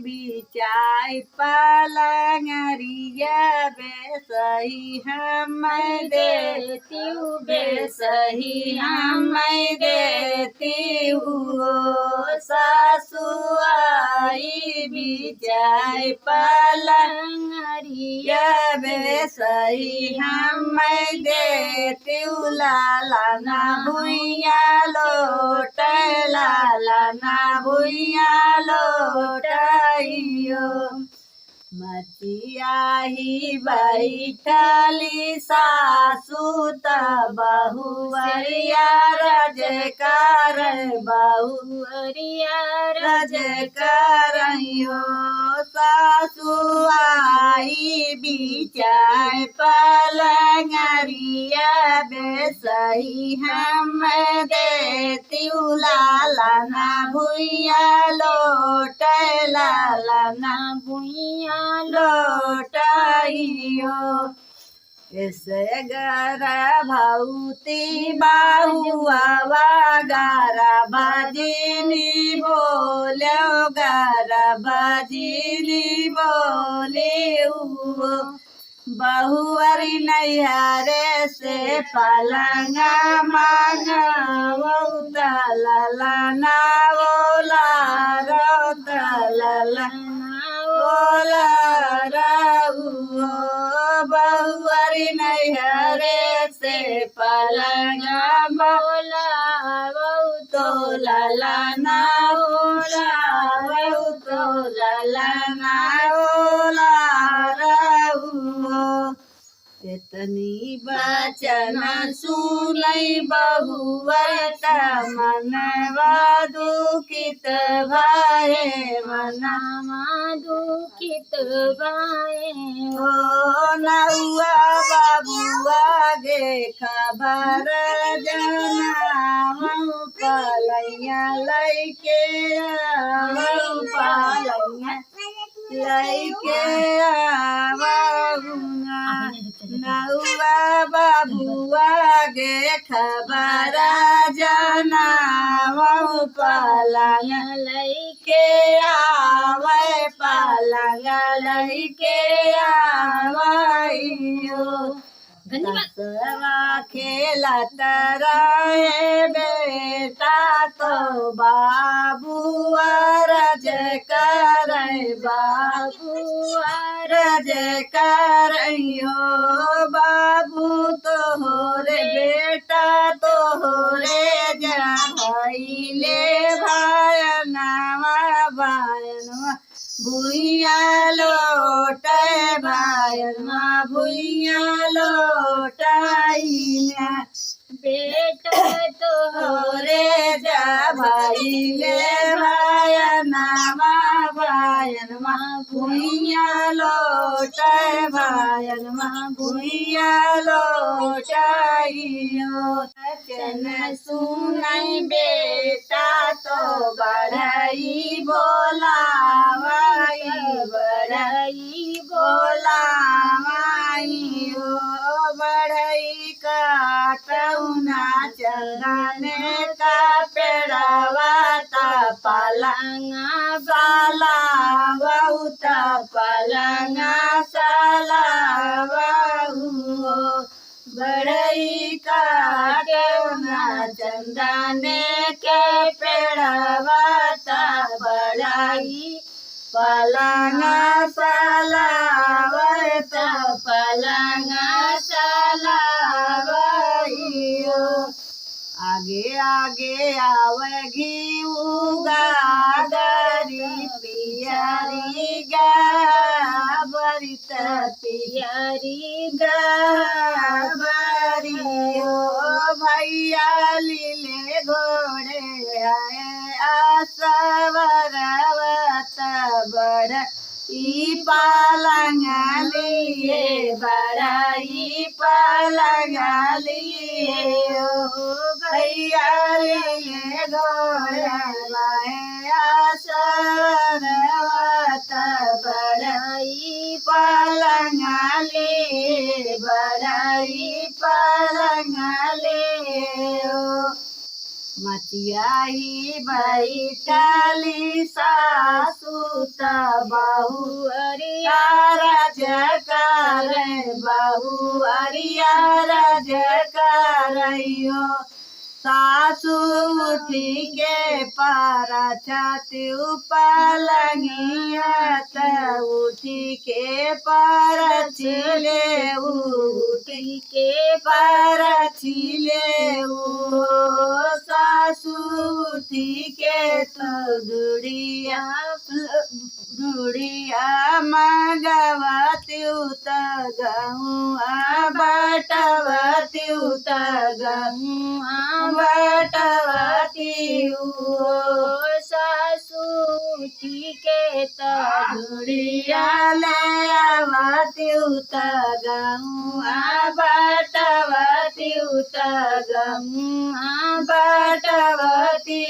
बिचाई पलंगरिया बेसही हम देती हूँ बेसही हम देती हूँ सासु आई बिचाई पलंगरिया बेसही हम देती हूँ लाला ना भुइया लोट लाला ना भुइया लोटाइयो मचियाही बैठली सासु त बहुअरिया रजकार बहुअरिया रजकार सासु आई बिचाय पलंगरिया बेसही हम देती लाला ना भुइया लोट लाला ना भुइया लोटाइयो ऐसे गरा भौती बाहुआ गारा बाजिनी बोलो गारा बाजिनी बोले बहुअरी नैहरे से पलंगा मांगा लाला ना बोला रो लाला बोला रहू बहुअरी नैहरे से पलंगा बोला तो लाला ना बोला तो लाला ना बोला कितनी बचन सुनई बहुअर मनवा दुखित भये मनमा दुखित भये हो नौआ बाबुआ गे खबर जना पलैया लैके पलैया लैके नौआ बाबुआ गे खबर जना पलंग लैके आवे पलंग लैके आवाइयो दसवा खेलत रहे बेटा तो बाबुआ रज कर बाबुआ रज करियो बाबू तोहरे बेटा तोहरे जले भायनवा भायनवा भुइया लोट भायनवा भुइया लोटाइया बेटा तोहरे जा भाईले भायनवा भायनवा भुइया लोट भायनवा भुइया लोटाइयो चन सुनई बेटा तो बढ़ई बोलावाई बढ़ई बोलावाई हो बढ़ई काटौना चंदने का पेड़वा ता पलंगा साला बहुत पलंगा साला बहु बढ़ई काटौना चंदने के पेड़वा ता बढ़ई पलंगा सलावत पलंगा सलावइयो आगे आगे आवगी उगागरी पियरी गाबरित पियरी गाबरियो भैया लीले घोड़े आए आसवरवत बड़ ई पलंगलिए बड़ाई पलंगलिए ओ भैया लिए घोड़ाए आसवरवत बड़ाई पलंगलिए बड़ाई पलंगलिए मचियाई बैठली सासु उत बहु अरिया राजकार बहु अरिया राजकारइयो सासू उठी के पारा छाती पलंगिया उठी के पर छिले उठी के पर छिले सासू उठी के तो दुड़िया मगवती उत गहुआ बटवती उत गहुआ बटवती सासू उठी के दुड़िया ले आवती उत गहुआ बटवती उत गहुआ बटवती